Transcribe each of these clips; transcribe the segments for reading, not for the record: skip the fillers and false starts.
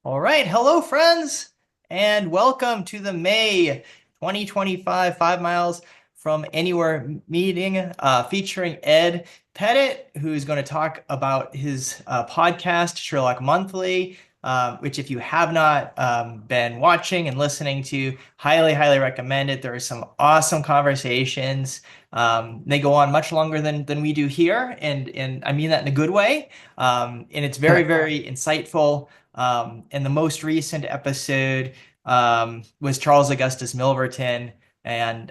All right. Hello, friends, and welcome to the May 2025 5 Miles from Anywhere meeting featuring Ed Pettit, who's going to talk about his podcast, Sherlock Monthly, which, if you have not been watching and listening to, highly, highly recommend it. There are some awesome conversations. They go on much longer than we do here, and I mean that in a good way. And it's very, very insightful. And the most recent episode was Charles Augustus Milverton, and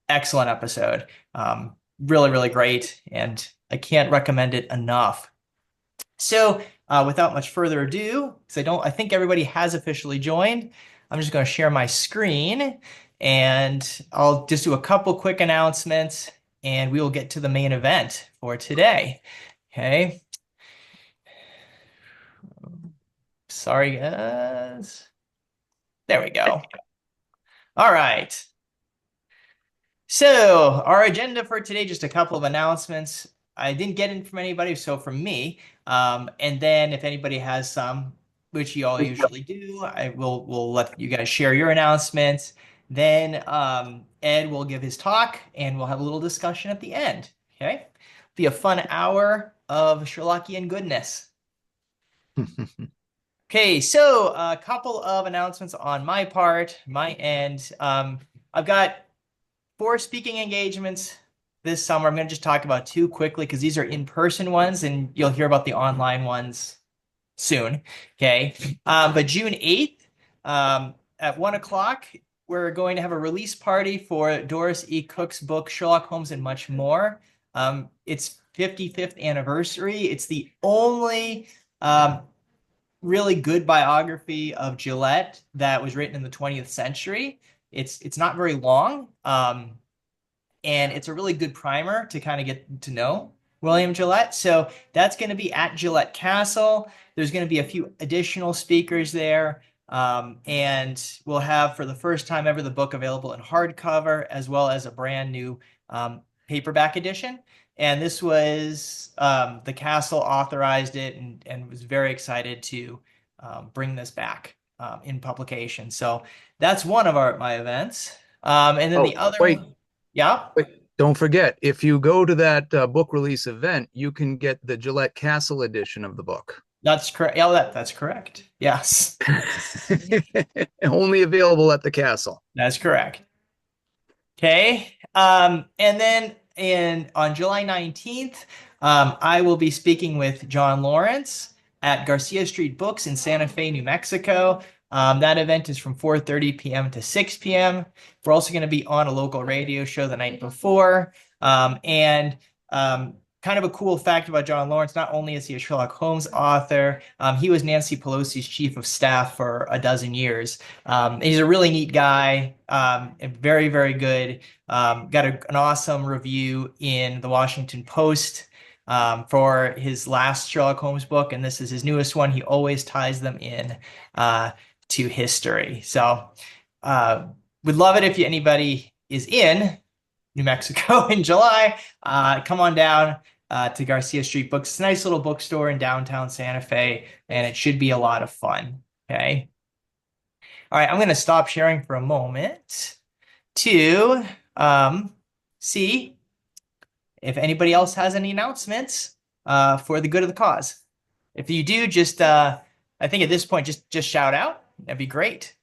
excellent episode. Really, really great, and I can't recommend it enough. So, without much further ado, because I think everybody has officially joined, I'm just going to share my screen, and I'll just do a couple quick announcements, and we will get to the main event for today. Okay. Sorry, guys. There we go. All right. So, our agenda for today, just a couple of announcements. I didn't get in from anybody, so from me. And then if anybody has some, which you all usually do, we'll let you guys share your announcements. Then Ed will give his talk, and we'll have a little discussion at the end. Okay? Be a fun hour of Sherlockian goodness. Okay, so a couple of announcements on my part, my end. I've got 4 speaking engagements this summer. I'm going to just talk about 2 quickly because these are in-person ones, and you'll hear about the online ones soon. Okay, but June 8th at 1 o'clock, we're going to have a release party for Doris E. Cook's book, Sherlock Holmes and Much More. It's 55th anniversary. It's the only really good biography of Gillette that was written in the 20th century. It's not very long, and it's a really good primer to kind of get to know William Gillette. So that's going to be at Gillette Castle. There's going to be a few additional speakers there, and we'll have, for the first time ever, the book available in hardcover as well as a brand new paperback edition. And this was the Castle authorized it and was very excited to bring this back in publication. So that's one of my events. And then the Oh, other wait, one, yeah, wait. Don't forget, if you go to that book release event, you can get the Gillette Castle edition of the book. that's correct. Yeah, that's correct. Yes, Only available at the castle. that's correct. Okay. And then on July 19th, I will be speaking with John Lawrence at Garcia Street Books in Santa Fe, New Mexico. That event is from 4:30 p.m. to 6 p.m. We're also going to be on a local radio show the night before. And kind of a cool fact about John Lawrence, not only is he a Sherlock Holmes author, he was Nancy Pelosi's chief of staff for a dozen years. He's a really neat guy, and very, very good. Got an awesome review in the Washington Post for his last Sherlock Holmes book, and this is his newest one. He always ties them in to history. So would love it if anybody is in New Mexico in July. Come on down to Garcia Street Books. It's a nice little bookstore in downtown Santa Fe, and it should be a lot of fun. Okay. All right, I'm going to stop sharing for a moment to see if anybody else has any announcements for the good of the cause. If you do, just I think at this point, just shout out. That'd be great.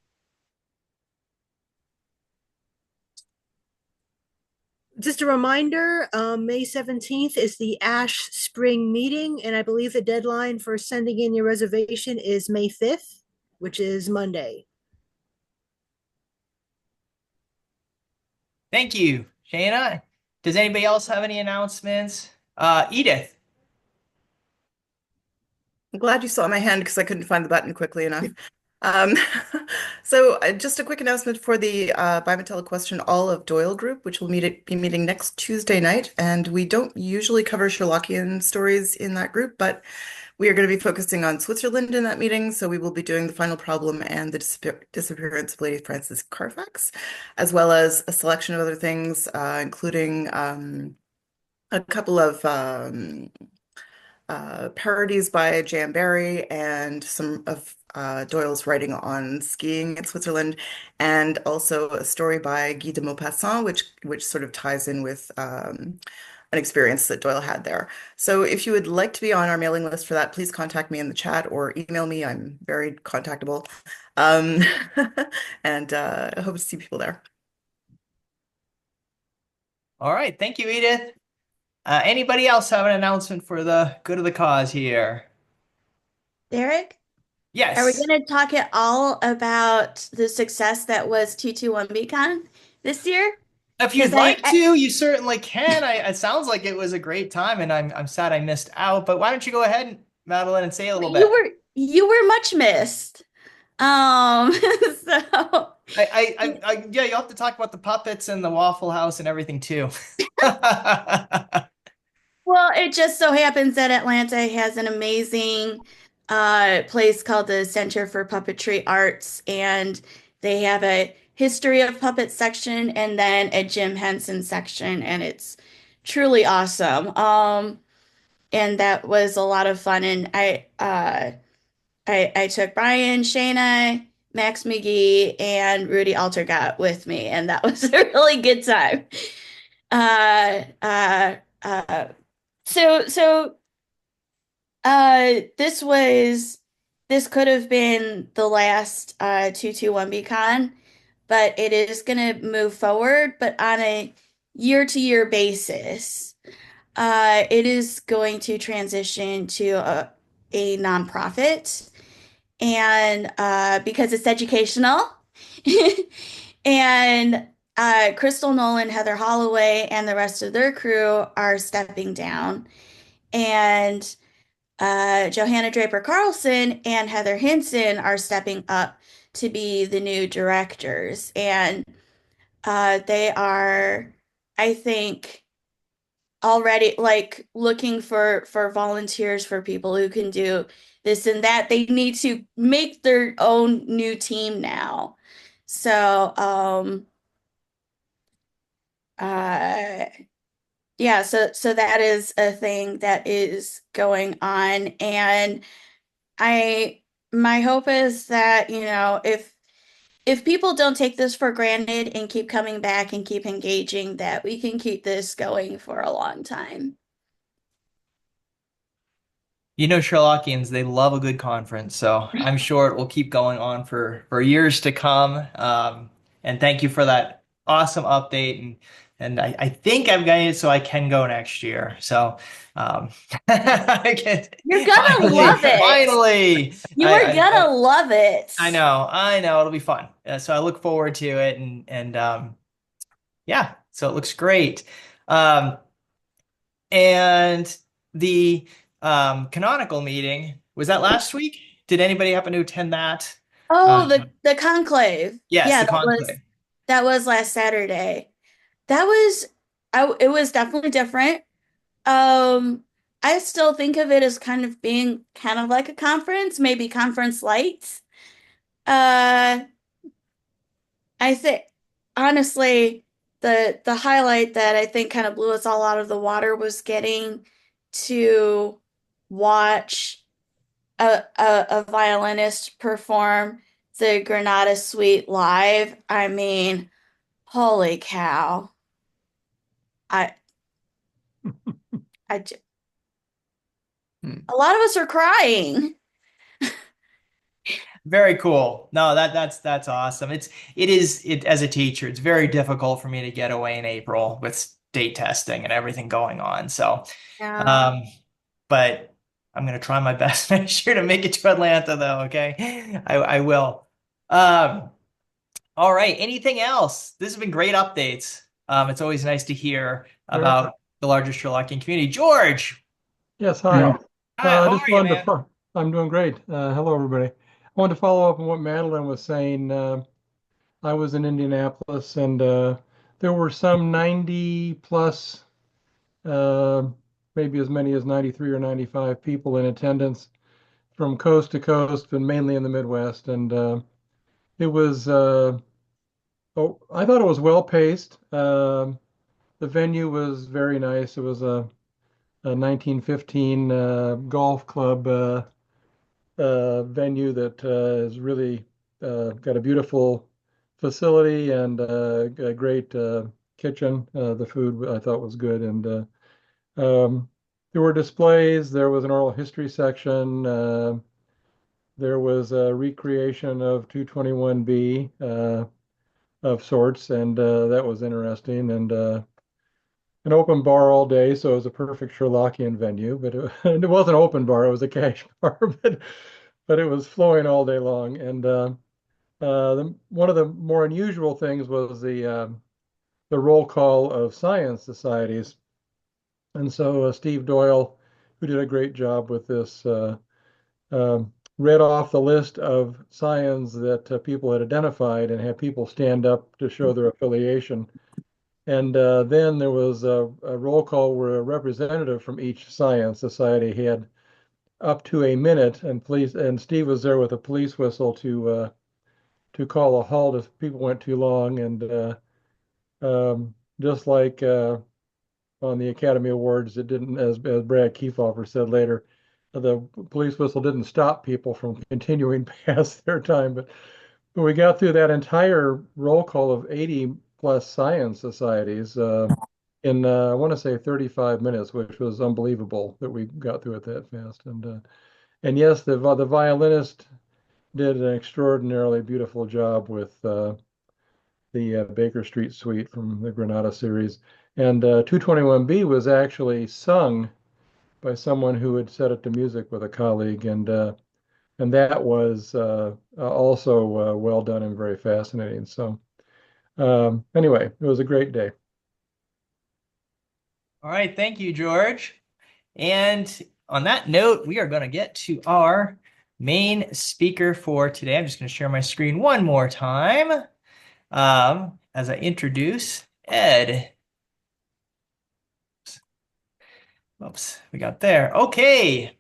Just a reminder, May 17th is the Ash Spring Meeting, and I believe the deadline for sending in your reservation is May 5th, which is Monday. Thank you, Shayna. Does anybody else have any announcements? Edith. I'm glad you saw my hand because I couldn't find the button quickly enough. Um, so just a quick announcement for the Buy Mattel Question All of Doyle group, which will be meeting next Tuesday night. And we don't usually cover Sherlockian stories in that group, but we are going to be focusing on Switzerland in that meeting. So we will be doing the final problem and the disappearance of Lady Frances Carfax, as well as a selection of other things, including a couple of parodies by Jan Barry and some of Doyle's writing on skiing in Switzerland, and also a story by Guy de Maupassant, which sort of ties in with an experience that Doyle had there. So if you would like to be on our mailing list for that, please contact me in the chat or email me. I'm very contactable. Um, and I hope to see people there. All right. Thank you, Edith. Anybody else have an announcement for the good of the cause here? Derek, are we Yes. going to talk at all about the success that was 221BCon this year? If you'd 'Cause like to, you certainly can. It sounds like it was a great time, and I'm sad I missed out. But why don't you go ahead, Madeline, and say a little bit? You were much missed. So Yeah, you'll have to talk about the puppets and the Waffle House and everything too. well, it just so happens that Atlanta has an amazing place called the Center for Puppetry Arts, and they have a history of puppets section and then a Jim Henson section, and it's truly awesome. And that was a lot of fun, and I took Brian, Shayna, Max McGee, and Rudy Altergott with me, and that was a really good time. Uh, uh, uh, so this could have been the last 221BCon, but it is going to move forward, but on a year-to-year basis. It is going to transition to a nonprofit, and because it's educational, and Crystal Nolan, Heather Holloway, and the rest of their crew are stepping down, and Johanna Draper Carlson and Heather Hinson are stepping up to be the new directors, and they are, I think, already like looking for volunteers for people who can do this and that. They need to make their own new team now. So uh yeah, so that is a thing that is going on, and I my hope is that, if people don't take this for granted and keep coming back and keep engaging, that we can keep this going for a long time. You know, Sherlockians, they love a good conference, so I'm sure it will keep going on for years to come. And thank you for that awesome update. And I think I'm going so I can go next year. So I can You're gonna love it. Finally. You are gonna love it. I know it'll be fun. So I look forward to it, and yeah, so it looks great. And the canonical meeting, was that last week? Did anybody happen to attend that? Oh, the conclave. Yes, Yeah, the conclave. that was last Saturday. It was definitely different. I still think of it as kind of being kind of like a conference, maybe conference light. Uh, I think honestly, the highlight that I think kind of blew us all out of the water was getting to watch a violinist perform the Granada Suite live. I mean, holy cow. I I a lot of us are crying. Very cool. No, that's awesome. It is as a teacher, it's very difficult for me to get away in April with state testing and everything going on. So, Yeah. but I'm gonna try my best next year to make it to Atlanta, though. Okay, I will. All right. Anything else? This has been great updates. It's always nice to hear about the larger Sherlockian community. George. Yes, hi. Hi, I how just are you, wanted man? I'm doing great. Hello, everybody. I wanted to follow up on what Madeline was saying. I was in Indianapolis, and there were some 90 plus, uh, maybe as many as 93 or 95 people in attendance from coast to coast, but mainly in the Midwest. And it was, I thought it was well paced. The venue was very nice. It was a a 1915 golf club venue that is really got a beautiful facility and a great kitchen. The food I thought was good, and there were displays. There was an oral history section. There was a recreation of 221B of sorts, and that was interesting. And an open bar all day, so it was a perfect Sherlockian venue. But it wasn't an open bar; it was a cash bar, but it was flowing all day long. And one of the more unusual things was the roll call of science societies. And so Steve Doyle, who did a great job with this, read off the list of scions that people had identified and had people stand up to show their affiliation. And then there was a roll call where a representative from each science society had up to a minute, and Steve was there with a police whistle to call a halt if people went too long. And just like on the Academy Awards, it didn't, as Brad Kiefhofer said later, the police whistle didn't stop people from continuing past their time. But we got through that entire roll call of 80 plus science societies in, I want to say 35 minutes, which was unbelievable that we got through it that fast. And yes, the violinist did an extraordinarily beautiful job with the Baker Street Suite from the Granada series. And 221B was actually sung by someone who had set it to music with a colleague, and that was also well done and very fascinating. So anyway, it was a great day. All right, thank you, George. And on that note, we are going to get to our main speaker for today. I'm just going to share my screen one more time as I introduce Ed. Oops, we got there. Okay.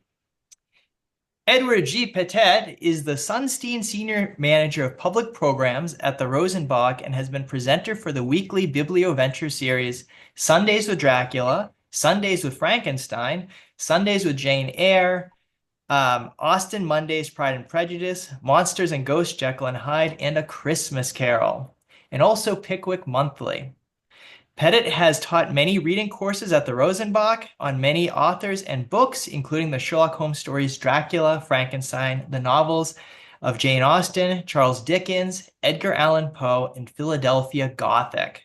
Edward G. Pettit is the Sunstein Senior Manager of Public Programs at the Rosenbach and has been presenter for the weekly Biblioventure series Sundays with Dracula, Sundays with Frankenstein, Sundays with Jane Eyre, Austin Mondays, Pride and Prejudice, Monsters and Ghosts, Jekyll and Hyde, and A Christmas Carol, and also Pickwick Monthly. Pettit has taught many reading courses at the Rosenbach on many authors and books, including the Sherlock Holmes stories Dracula, Frankenstein, the novels of Jane Austen, Charles Dickens, Edgar Allan Poe, and Philadelphia Gothic.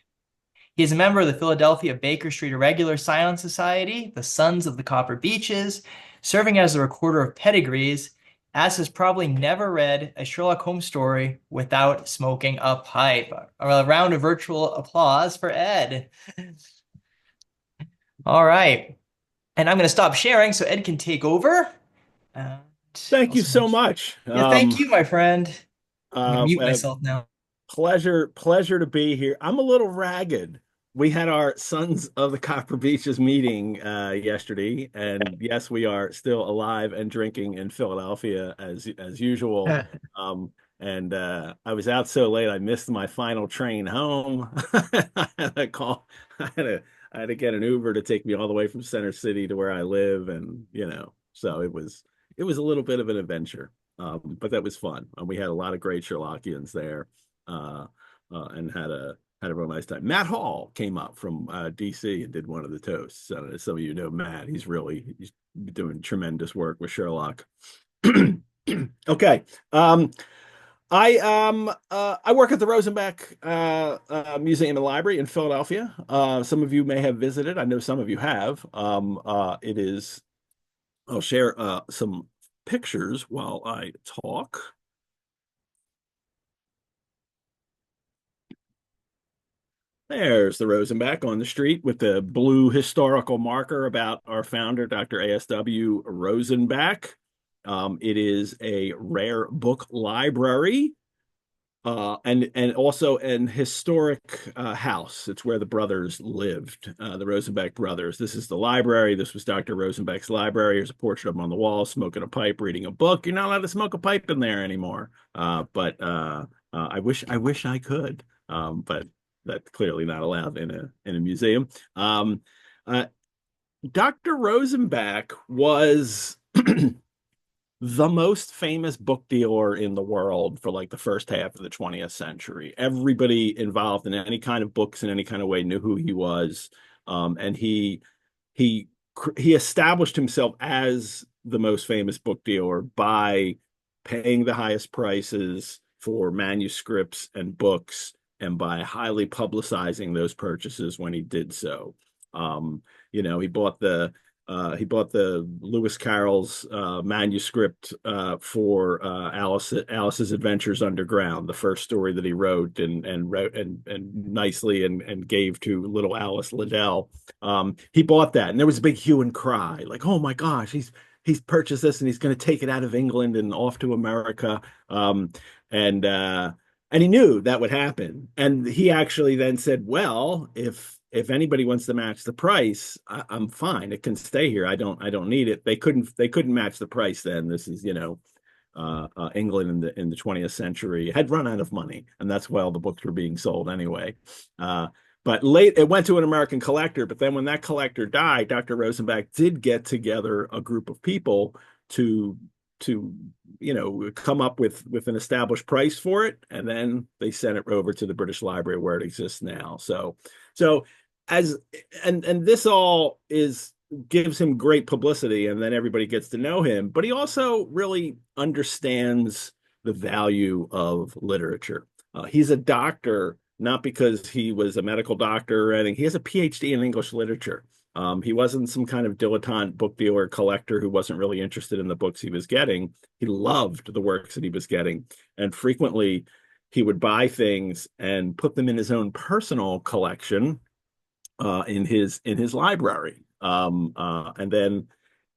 He is a member of the Philadelphia Baker Street Irregular Silent Society, the Sons of the Copper Beeches, serving as the recorder of pedigrees, as has probably never read a Sherlock Holmes story without smoking a pipe. A round of virtual applause for Ed. All right. And I'm going to stop sharing so Ed can take over. Thank you so much. Yeah, thank you, my friend. I'm going to mute uh, myself now. Pleasure to be here. I'm a little ragged. We had our Sons of the Copper Beaches meeting yesterday, and yes, we are still alive and drinking in Philadelphia as usual. And I was out so late, I missed my final train home. I had to call. I had to get an Uber to take me all the way from Center City to where I live, and so it was a little bit of an adventure, but that was fun. And we had a lot of great Sherlockians there, and had a real nice time. Matt Hall came up from DC and did one of the toasts. As some of you know, Matt, he's doing tremendous work with Sherlock. Okay. I work at the Rosenbach Museum and Library in Philadelphia. Some of you may have visited. I know some of you have. I'll share some pictures while I talk. There's the Rosenbach on the street with the blue historical marker about our founder, Dr. A.S.W. Rosenbach. It is a rare book library, and also an historic house. It's where the brothers lived, the Rosenbach brothers. This is the library. This was Dr. Rosenbach's library. There's a portrait of him on the wall, smoking a pipe, reading a book. You're not allowed to smoke a pipe in there anymore. But I wish I could. But that's clearly not allowed in a museum. Dr. Rosenbach was the most famous book dealer in the world for like the first half of the 20th century. Everybody involved in any kind of books in any kind of way knew who he was. And he he established himself as the most famous book dealer by paying the highest prices for manuscripts and books and by highly publicizing those purchases when he did so. You know, he bought the Lewis Carroll's manuscript for Alice's Adventures Underground, the first story that he wrote and wrote and nicely and gave to little Alice Liddell. He bought that, and there was a big hue and cry, like, "Oh my gosh, he's purchased this, and he's going to take it out of England and off to America." And and he knew that would happen. And he actually then said, "Well, if anybody wants to match the price, I'm fine. It can stay here. I don't need it." They couldn't match the price then. This is, you know, England in the 20th century had run out of money, and that's why all the books were being sold anyway. But it went to an American collector. But then when that collector died, Dr. Rosenbach did get together a group of people to you know, come up with an established price for it, and then they sent it over to the British Library where it exists now. So as and this all gives him great publicity, and then everybody gets to know him, but he also really understands the value of literature. He's a doctor, not because he was a medical doctor or anything. He has a PhD in English literature. He wasn't some kind of dilettante book dealer collector who wasn't really interested in the books he was getting. He loved the works that he was getting, and frequently he would buy things and put them in his own personal collection in his library. And then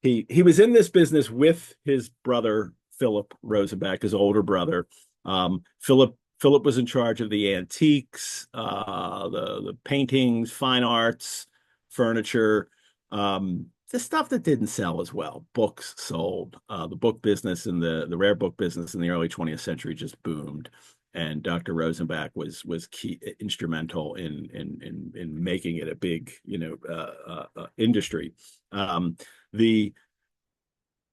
he was in this business with his brother Philip Rosenbach, his older brother. Philip was in charge of the antiques, the paintings, fine arts, furniture, the stuff that didn't sell as well. Books sold. The book business and the rare book business in the early 20th century just boomed, and Dr. Rosenbach was key, instrumental in making it a big, you know, industry.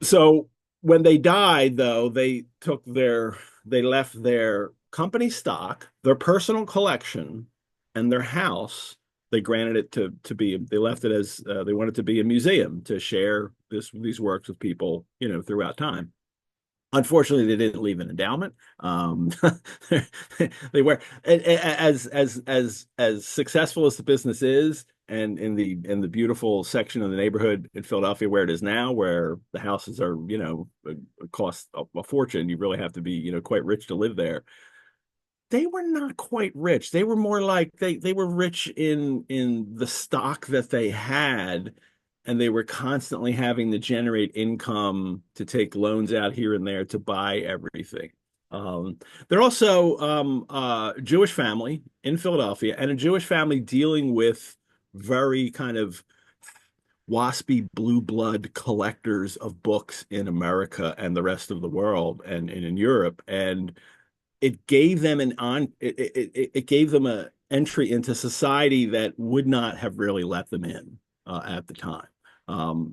So when they died, though, they left their company stock, their personal collection, and their house. They granted it they left it as they wanted to be a museum to share these works with people, you know, throughout time. Unfortunately, they didn't leave an endowment. They were as successful as the business is, and in the beautiful section of the neighborhood in Philadelphia where it is now, where the houses are, you know, cost a fortune. You really have to be, you know, quite rich to live there. They were not quite rich. They were more like they were rich in the stock that they had, and they were constantly having to generate income to take loans out here and there to buy everything. They're also a Jewish family in Philadelphia, and a Jewish family dealing with very kind of waspy blue blood collectors of books in America and the rest of the world and in Europe. And it gave them it gave them a entry into society that would not have really let them in at the time.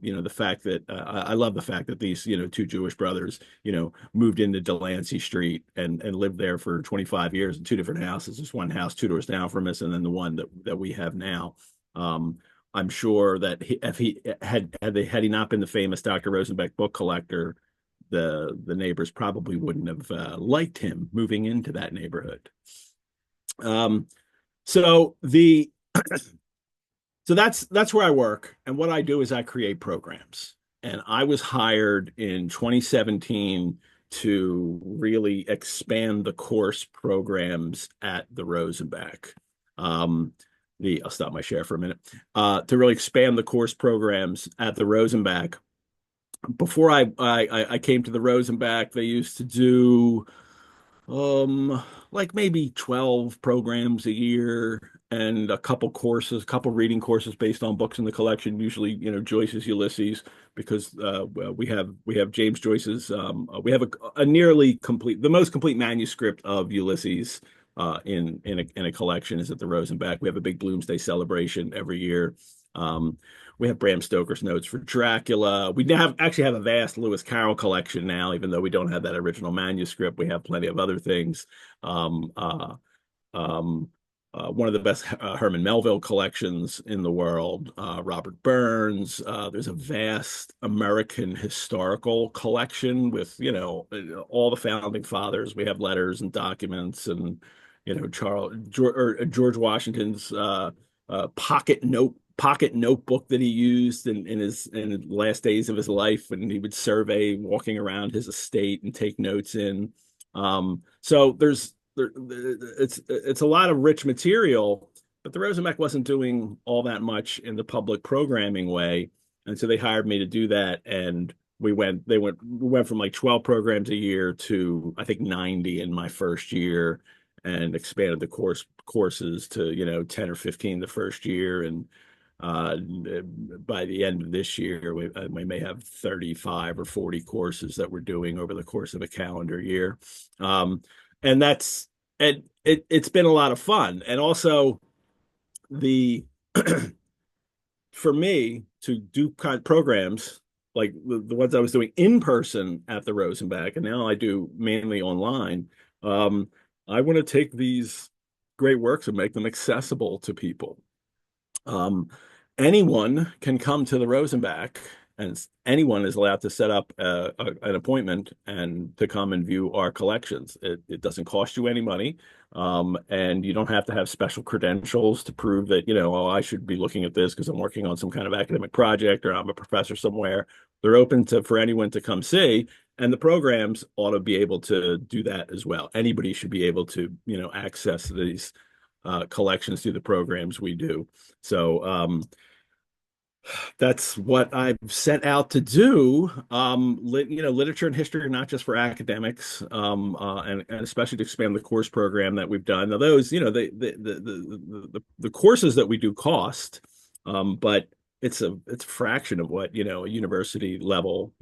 You know, the fact that I love the fact that these, you know, two Jewish brothers, you know, moved into Delancey Street and lived there for 25 years in two different houses. There's one house two doors down from us, and then the one that we have now. I'm sure that if he had he not been the famous Dr. Rosenbach book collector, the neighbors probably wouldn't have liked him moving into that neighborhood. So that's where I work, and what I do is I create programs. And I was hired in 2017 to really expand the course programs at the Rosenbach. I'll stop my share for a minute. To really expand the course programs at the Rosenbach. Before I came to the Rosenbach, they used to do like maybe 12 programs a year and a couple reading courses based on books in the collection, usually, you know, Joyce's Ulysses, because we have James Joyce's we have a nearly complete, the most complete manuscript of Ulysses in a collection is at the Rosenbach. We have a big Bloomsday celebration every year. We have Bram Stoker's notes for Dracula. We now actually have a vast Lewis Carroll collection now, even though we don't have that original manuscript. We have plenty of other things. Um, uh, um, one of the best Herman Melville collections in the world, Robert Burns. There's a vast American historical collection with, all the founding fathers. We have letters and documents and, George Washington's pocket notebook that he used in the last days of his life, and he would survey walking around his estate and take notes in. So it's a lot of rich material, but the Rosenbach wasn't doing all that much in the public programming way, and so they hired me to do that. And we went from like 12 programs a year to I think 90 in my first year, and expanded the courses to 10 or 15 the first year, and by the end of this year we may have 35 or 40 courses that we're doing over the course of a calendar year. And it's been a lot of fun. And also for me to do kind of programs like the ones I was doing in person at the Rosenbach, and now I do mainly online. I want to take these great works and make them accessible to people. Anyone can come to the Rosenbach, and anyone is allowed to set up an appointment and to come and view our collections. It doesn't cost you any money, and you don't have to have special credentials to prove that, I should be looking at this because I'm working on some kind of academic project or I'm a professor somewhere. They're open for anyone to come see, and the programs ought to be able to do that as well. Anybody should be able to, access these collections through the programs we do. So that's what I've set out to do. Literature and history are not just for academics, and especially to expand the course program that we've done. Now, those, the courses that we do cost, but it's a fraction of what a university level,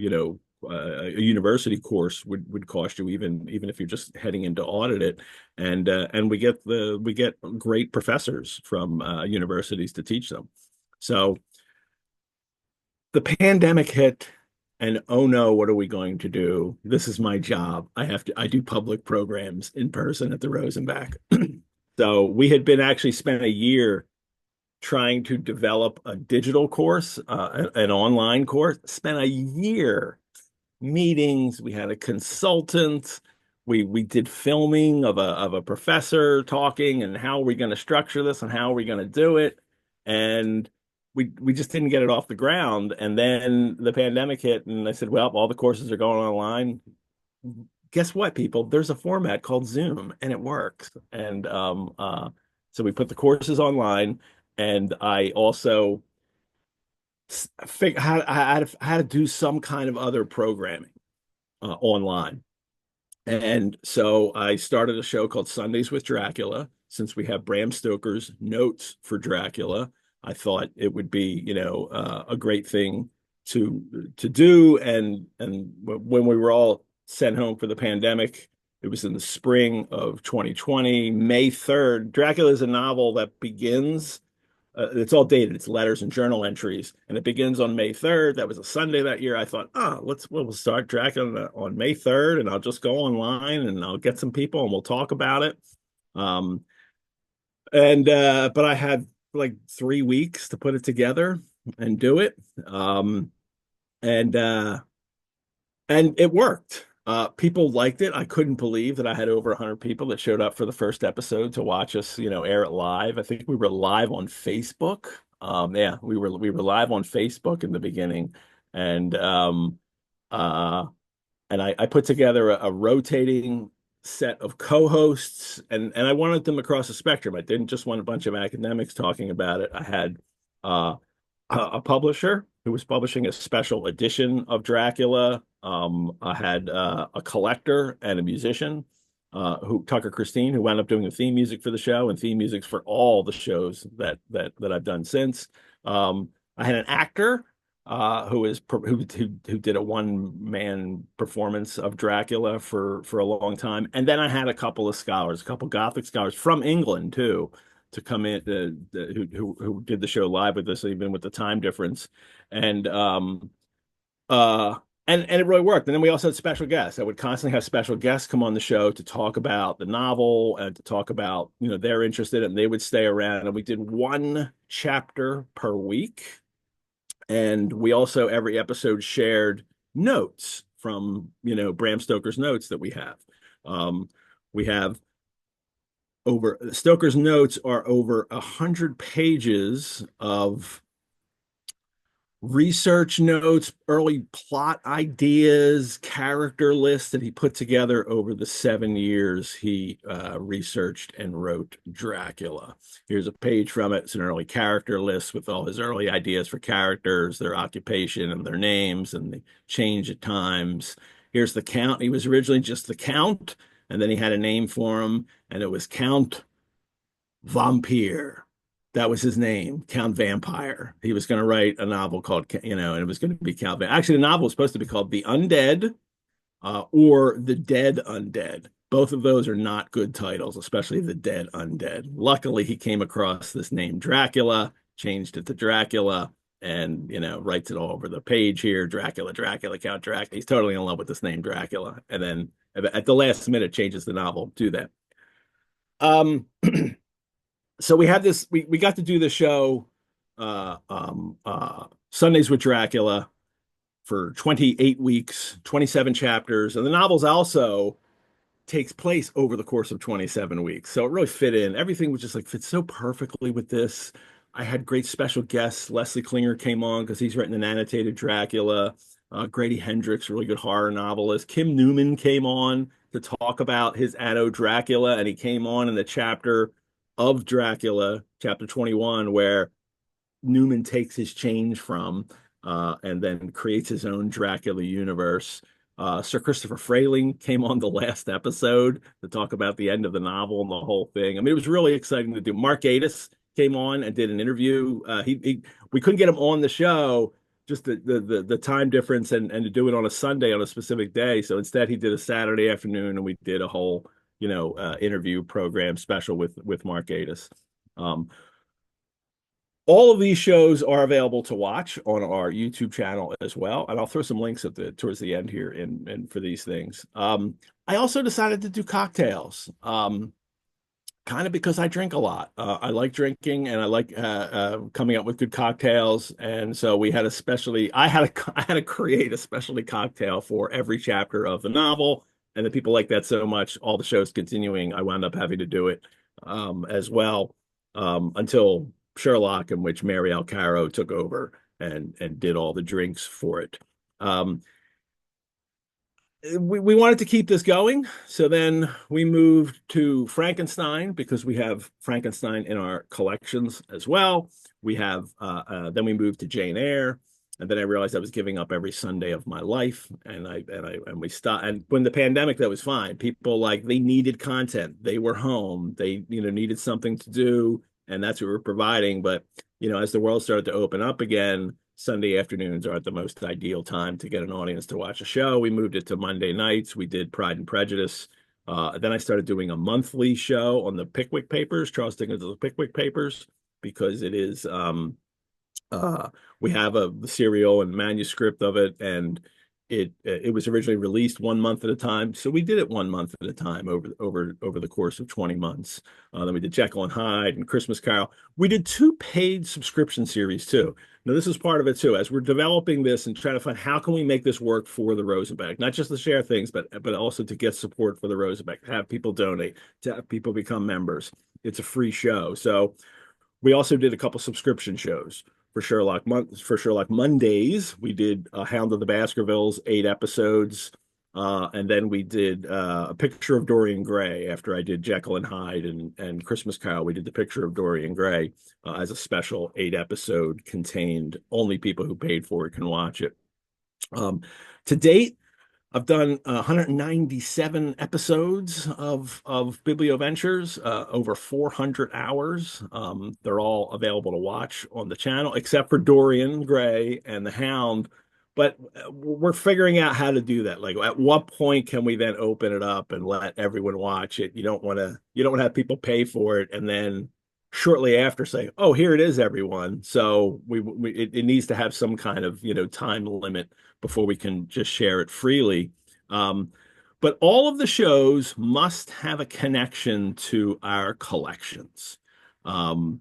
a university course would cost you, even if you're just heading in to audit it. And we get great professors from universities to teach them. So the pandemic hit, and oh no, what are we going to do? This is my job. I do public programs in person at the Rosenbach. So we had been actually spent a year trying to develop a digital course, an online course. Spent a year meetings. We had a consultant. We did filming of a professor talking, and how are we going to structure this and how are we going to do it? And we just didn't get it off the ground. And then the pandemic hit, and I said, well, all the courses are going online. Guess what, people? There's a format called Zoom, and it works. And so we put the courses online, and I also how to do some kind of other programming online. And so I started a show called Sundays with Dracula. Since we have Bram Stoker's notes for Dracula, I thought it would be, a great thing to do. And when we were all sent home for the pandemic, it was in the spring of 2020, May 3rd. Dracula is a novel that begins, it's all dated, it's letters and journal entries, and it begins on May 3rd. That was a Sunday that year. I thought, we'll start Dracula on May 3rd, and I'll just go online and I'll get some people and we'll talk about it. But I had like 3 weeks to put it together and do it. And it worked. People liked it. I couldn't believe that I had over 100 people that showed up for the first episode to watch us, air it live. I think we were live on Facebook. We were live on Facebook in the beginning. And I put together a rotating set of co-hosts, and I wanted them across the spectrum. I didn't just want a bunch of academics talking about it. I had a publisher who was publishing a special edition of Dracula. I had a collector and a musician, Tucker Christine, who wound up doing the theme music for the show and theme music for all the shows that I've done since. I had an actor who did a one-man performance of Dracula for a long time. And then I had a couple of scholars, a couple Gothic scholars from England too, to come in, who did the show live with us, even with the time difference, and uh, and it really worked. And then we also had special guests. I would constantly have special guests come on the show to talk about the novel and to talk about, their interest in it, and they would stay around. And we did one chapter per week. And we also, every episode, shared notes from, Bram Stoker's notes that we have. We have Stoker's notes are over 100 pages of research notes, early plot ideas, character lists that he put together over the 7 years he researched and wrote Dracula. Here's a page from it. It's an early character list with all his early ideas for characters, their occupation and their names, and they change at times. Here's the Count. He was originally just the Count, and then he had a name for him, and it was Count Vampire. That was his name, Count Vampire. He was going to write a novel called, and it was going to be Count Vampire. Actually, the novel was supposed to be called The Undead or The Dead Undead. Both of those are not good titles, especially The Dead Undead. Luckily, he came across this name Dracula, changed it to Dracula, and, writes it all over the page here. Dracula, Count Dracula. He's totally in love with this name Dracula. And then at the last minute, changes the novel to that. So we had this, we got to do the show Sundays with Dracula for 28 weeks, 27 chapters. And the novels also takes place over the course of 27 weeks. So it really fit in. Everything was just fit so perfectly with this. I had great special guests. Leslie Klinger came on because he's written an annotated Dracula. Grady Hendrix, really good horror novelist. Kim Newman came on to talk about his Anno Dracula, and he came on in the chapter of Dracula, chapter 21, where Newman takes his change from and then creates his own Dracula universe. Sir Christopher Frayling came on the last episode to talk about the end of the novel and the whole thing. I mean, it was really exciting to do. Mark Gatiss came on and did an interview. We couldn't get him on the show, just the time difference and to do it on a Sunday on a specific day. So instead, he did a Saturday afternoon, and we did a whole interview program special with Mark Gatiss. All of these shows are available to watch on our YouTube channel as well, and I'll throw some links towards the end here and for these things. I also decided to do cocktails, kind of because I drink a lot. I like drinking, and I like coming up with good cocktails. And so we had I had to create a specialty cocktail for every chapter of the novel. And the people like that so much, all the shows continuing, I wound up having to do it as well until Sherlock, in which Mary L. Caro took over and did all the drinks for it. We wanted to keep this going, so then we moved to Frankenstein because we have Frankenstein in our collections as well. We have then we moved to Jane Eyre. And then I realized I was giving up every Sunday of my life, and we stopped. And when the pandemic, that was fine. People they needed content. They were home. They needed something to do, and that's what we're providing. But as the world started to open up again, Sunday afternoons are the most ideal time to get an audience to watch a show. We moved it to Monday nights. We did Pride and Prejudice. Then I started doing a monthly show on the Pickwick Papers, Charles Dickens' Pickwick Papers, because it is. We have the serial and manuscript of it, and it was originally released 1 month at a time. So we did it 1 month at a time over the course of 20 months. Then we did Jekyll and Hyde and Christmas Carol. We did 2 paid subscription series too. Now this is part of it too, as we're developing this and trying to find how can we make this work for the Rosenbeck, not just to share things, but also to get support for the Rosenbeck, to have people donate, to have people become members. It's a free show. So we also did a couple subscription shows. For Sherlock Mondays, we did Hound of the Baskervilles, 8 episodes, and then we did A Picture of Dorian Gray. After I did Jekyll and Hyde and Christmas Carol, we did The Picture of Dorian Gray as a special 8-episode contained. Only people who paid for it can watch it. To date, I've done 197 episodes of Biblioventures, over 400 hours. They're all available to watch on the channel, except for Dorian Gray and the Hound. But we're figuring out how to do that. At what point can we then open it up and let everyone watch it? You don't want to have people pay for it and then shortly after say, "Oh, here it is, everyone." So it needs to have some kind of time limit before we can just share it freely. But all of the shows must have a connection to our collections. And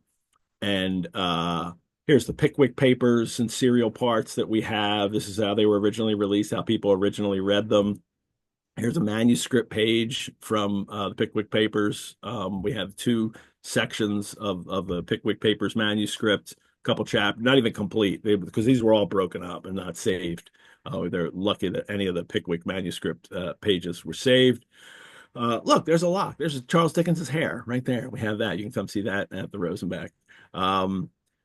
here's the Pickwick Papers and serial parts that we have. This is how they were originally released, how people originally read them. Here's a manuscript page from the Pickwick Papers. We have 2 sections of the Pickwick Papers manuscript, a couple chapters, not even complete, because these were all broken up and not saved. They're lucky that any of the Pickwick manuscript pages were saved. Look, there's a lock. There's Charles Dickens's hair right there. We have that. You can come see that at the Rosenbach.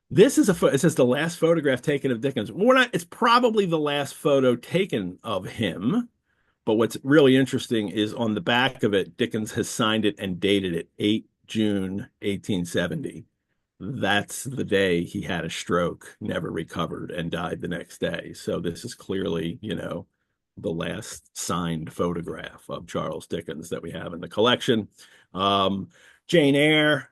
This is it says the last photograph taken of Dickens. It's probably the last photo taken of him. But what's really interesting is on the back of it, Dickens has signed it and dated it 8 June 1870. That's the day he had a stroke, never recovered, and died the next day. So this is clearly, the last signed photograph of Charles Dickens that we have in the collection. Jane Eyre,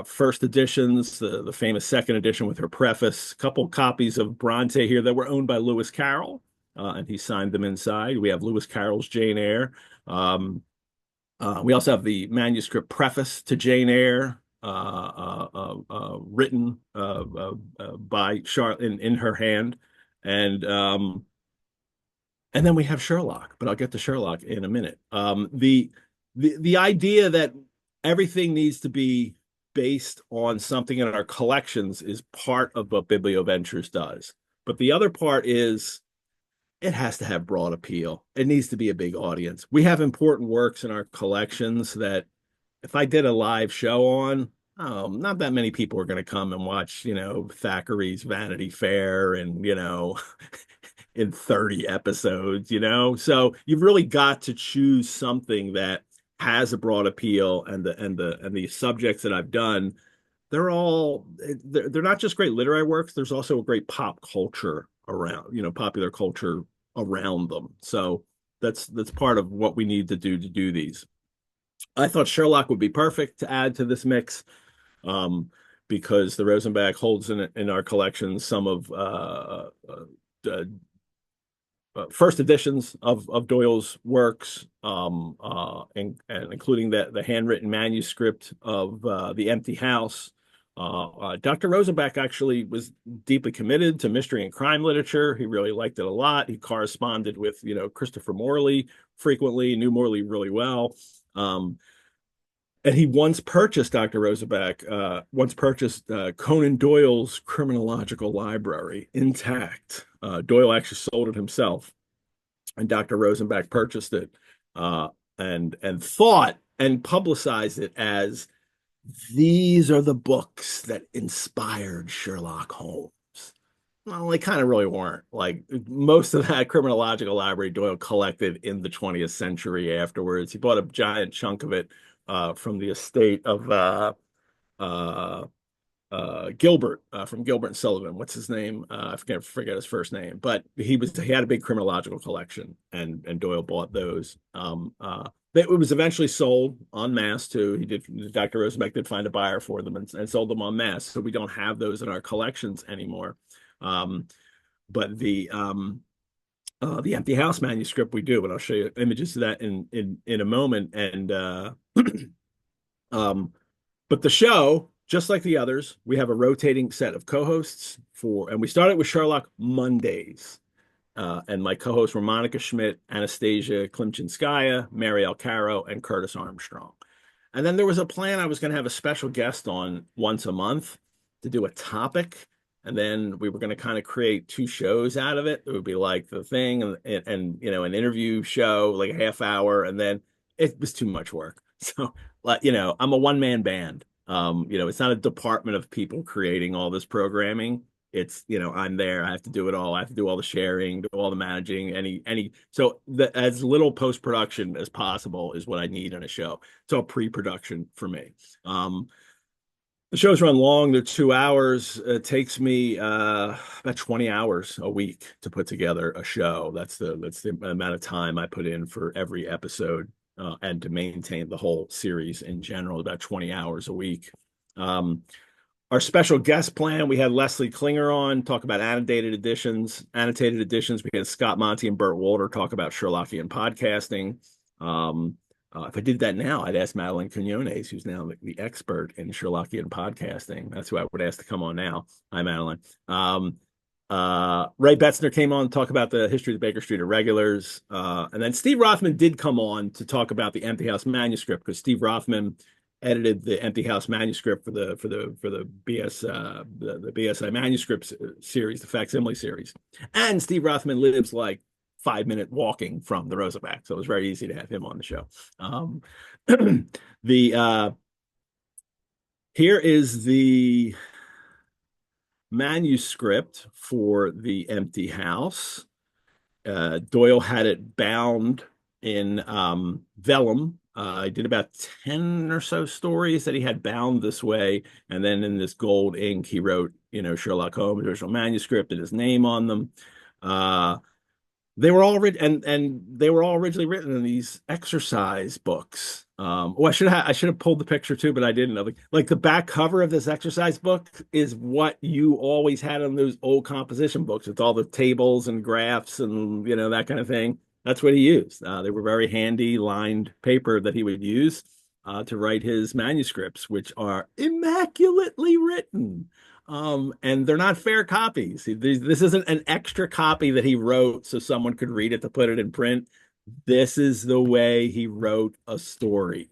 first editions, the famous second edition with her preface, a couple copies of Bronte here that were owned by Lewis Carroll. And he signed them inside. We have Lewis Carroll's Jane Eyre. We also have the manuscript preface to Jane Eyre, written by Charlotte in her hand, and then we have Sherlock. But I'll get to Sherlock in a minute. The idea that everything needs to be based on something in our collections is part of what BiblioVentures does. But the other part is, it has to have broad appeal. It needs to be a big audience. We have important works in our collections that if I did a live show on, not that many people are going to come and watch, Thackeray's Vanity Fair and, in 30 episodes, So you've really got to choose something that has a broad appeal, and the subjects that I've done, they're not just great literary works. There's also a great pop culture around, popular culture around them. So that's part of what we need to do these. I thought Sherlock would be perfect to add to this mix, because the Rosenbach holds in our collection some of first editions of Doyle's works, and including the handwritten manuscript of The Empty House. Dr. Rosenbach actually was deeply committed to mystery and crime literature. He really liked it a lot. He corresponded with, Christopher Morley frequently, knew Morley really well. And he once purchased, Dr. Rosenbach, Conan Doyle's criminological library intact. Doyle actually sold it himself, and Dr. Rosenbach purchased it, and thought and publicized it as, these are the books that inspired Sherlock Holmes. Well, they kind of really weren't. Like, most of that criminological library Doyle collected in the 20th century afterwards. He bought a giant chunk of it from the estate of Gilbert, from Gilbert and Sullivan. What's his name? I forget his first name, but he had a big criminological collection, and Doyle bought those. It was eventually sold en masse too. Dr. Rosenbach did find a buyer for them and sold them en masse. So we don't have those in our collections anymore. But the Empty House manuscript we do, and I'll show you images of that in a moment. And but the show, just like the others, we have a rotating set of co-hosts and we started with Sherlock Mondays. And my co-hosts were Monica Schmidt, Anastasia Klimchinskaya, Mary L. Caro, and Curtis Armstrong. And then there was a plan I was going to have a special guest on once a month to do a topic. And then we were going to kind of create 2 shows out of it. It would be like The Thing and an interview show, like a half hour. And then it was too much work. So, I'm a one-man band. It's not a department of people creating all this programming. It's, I'm there. I have to do it all. I have to do all the sharing, do all the managing, so as little post-production as possible is what I need in a show. It's all pre-production for me. The shows run long. They're 2 hours. It takes me about 20 hours a week to put together a show. That's the amount of time I put in for every episode, and to maintain the whole series in general, about 20 hours a week. Our special guest plan, we had Leslie Klinger on talk about annotated editions. We had Scott Monty and Burt Walter talk about Sherlockian podcasting. If I did that now, I'd ask Madeline Quinones, who's now the expert in Sherlockian podcasting. That's who I would ask to come on now. Hi, Madeline. Ray Betzner came on to talk about the history of the Baker Street Irregulars. And then Steve Rothman did come on to talk about the Empty House manuscript, because Steve Rothman edited the Empty House manuscript for the BSI manuscripts series, the facsimile series. And Steve Rothman lives like 5-minute walking from the Rosenbach, so it was very easy to have him on the show. Here is the manuscript for the Empty House. Doyle had it bound in vellum. I did about 10 or so stories that he had bound this way, and then in this gold ink he wrote, Sherlock Holmes' original manuscript and his name on them. They were all written, and they were all originally written in these exercise books. I should have pulled the picture too, but I didn't. Like the back cover of this exercise book is what you always had on those old composition books with all the tables and graphs and that kind of thing. That's what he used. They were very handy lined paper that he would use to write his manuscripts, which are immaculately written. And they're not fair copies. This isn't an extra copy that he wrote so someone could read it to put it in print. This is the way he wrote a story.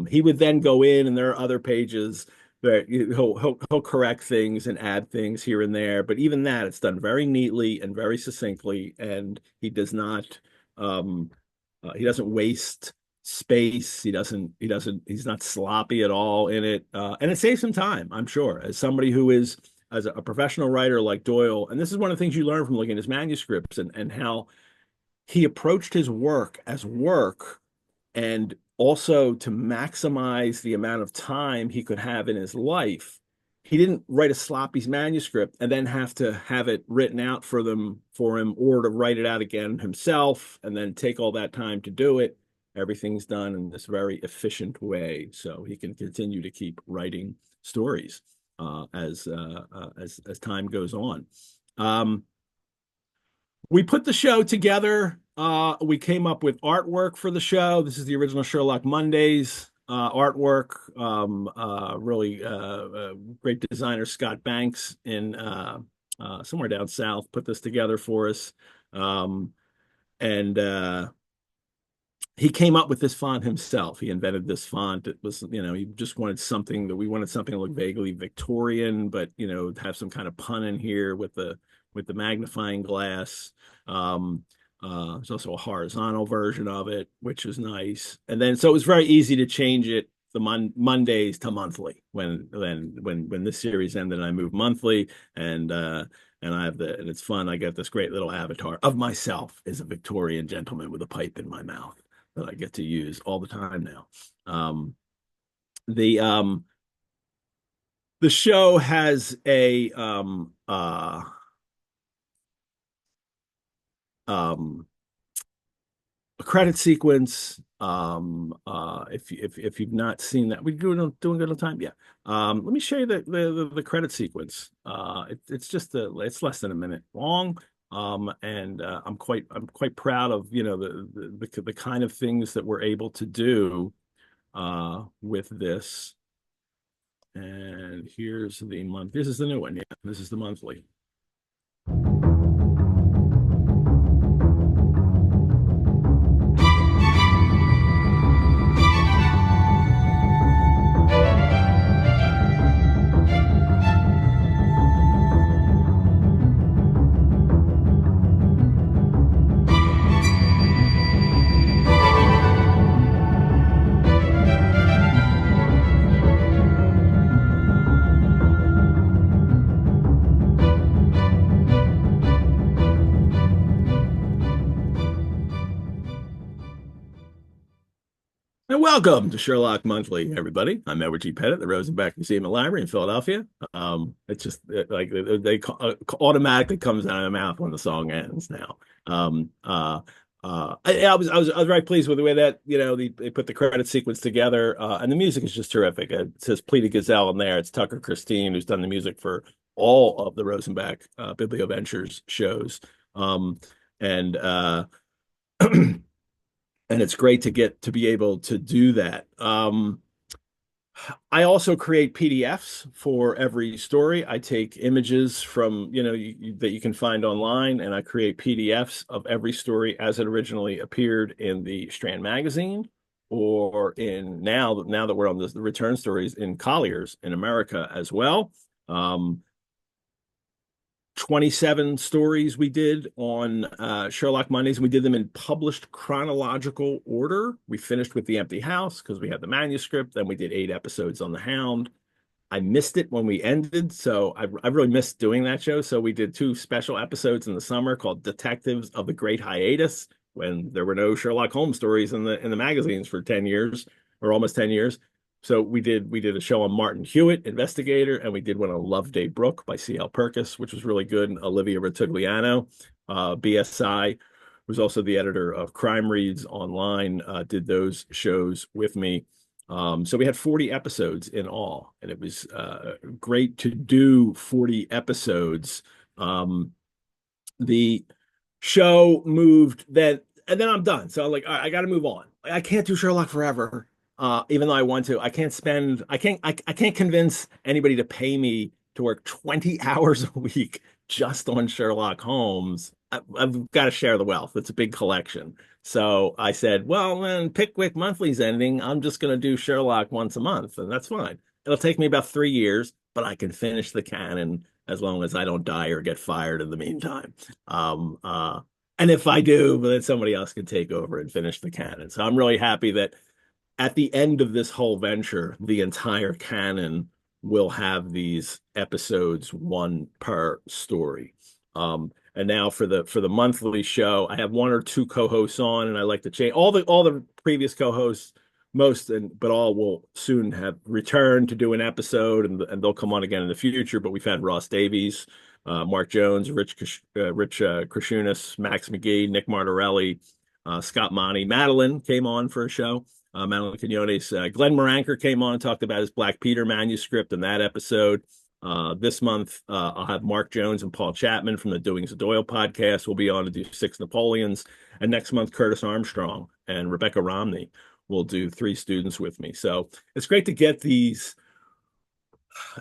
He would then go in, and there are other pages that he'll correct things and add things here and there. But even that, it's done very neatly and very succinctly, and he does not he doesn't waste space. He's not sloppy at all in it. And it saves him time, I'm sure, as somebody who is as a professional writer like Doyle. And this is one of the things you learn from looking at his manuscripts and how he approached his work as work, and also to maximize the amount of time he could have in his life. He didn't write a sloppy manuscript and then have to have it written out for him, or to write it out again himself and then take all that time to do it. Everything's done in this very efficient way, so he can continue to keep writing stories as time goes on. We put the show together. We came up with artwork for the show. This is the original Sherlock Mondays artwork. Really great designer Scott Banks in somewhere down south put this together for us. He came up with this font himself. He invented this font. It was, he just wanted something to look vaguely Victorian, but have some kind of pun in here with the magnifying glass. There's also a horizontal version of it, which is nice. And then so it was very easy to change it Mondays to monthly when this series ended. I moved monthly, and it's fun. I got this great little avatar of myself as a Victorian gentleman with a pipe in my mouth that I get to use all the time now. The show has a credit sequence. If you've not seen that, we doing good on time. Yeah. Let me show you the credit sequence. It's less than a minute long. And I'm quite proud of the kind of things that we're able to do with this. And here's the month. This is the new one. Yeah, this is the monthly. Welcome to Sherlock Monthly, everybody. I'm Edward G. Pettit, the Rosenbach Museum and Library in Philadelphia. It's just automatically comes out of my mouth when the song ends now. I was very pleased with the way that they put the credit sequence together, and the music is just terrific. It says Pleated Gazelle in there. It's Tucker Christine who's done the music for all of the Rosenbach Biblioventures shows, and and it's great to get to be able to do that. I also create PDFs for every story. I take images from, that you can find online, and I create PDFs of every story as it originally appeared in the Strand magazine, or in now that we're on the return stories in Collier's in America as well. 27 stories we did on Sherlock Mondays, and we did them in published chronological order. We finished with The Empty House because we had the manuscript. Then we did 8 episodes on The Hound. I missed it when we ended, so I really missed doing that show. So we did 2 special episodes in the summer called Detectives of the Great Hiatus, when there were no Sherlock Holmes stories in the magazines for 10 years, or almost 10 years. So we did a show on Martin Hewitt, investigator, and we did one on Loveday Brook by C.L. Purkis, which was really good. And Olivia Rotigliano, BSI, who's also the editor of Crime Reads Online, did those shows with me. So we had 40 episodes in all, and it was great to do 40 episodes. The show moved then, and then I'm done. So I'm like, all right, I got to move on. I can't do Sherlock forever. Even though I want to, I can't convince anybody to pay me to work 20 hours a week just on Sherlock Holmes. I've got to share the wealth. It's a big collection. So I said, well, when Pickwick Monthly's ending, I'm just going to do Sherlock once a month, and that's fine. It'll take me about 3 years, but I can finish the canon as long as I don't die or get fired in the meantime. And if I do, then somebody else can take over and finish the canon. So I'm really happy that at the end of this whole venture, the entire canon will have these episodes, 1 per story. And now for the monthly show, I have 1 or 2 co-hosts on, and I like to change all the previous co-hosts, but all will soon have returned to do an episode, and they'll come on again in the future. But we've had Ross Davies, Mark Jones, Rich Krishunas, Max McGee, Nick Martorelli, Scott Monty, Madeline came on for a show. Madeline Quinones, Glenn Moranker came on and talked about his Black Peter manuscript in that episode. This month, I'll have Mark Jones and Paul Chapman from the Doings of Doyle podcast. We'll be on to do 6 Napoleons. And next month, Curtis Armstrong and Rebecca Romney will do 3 students with me. So it's great to get these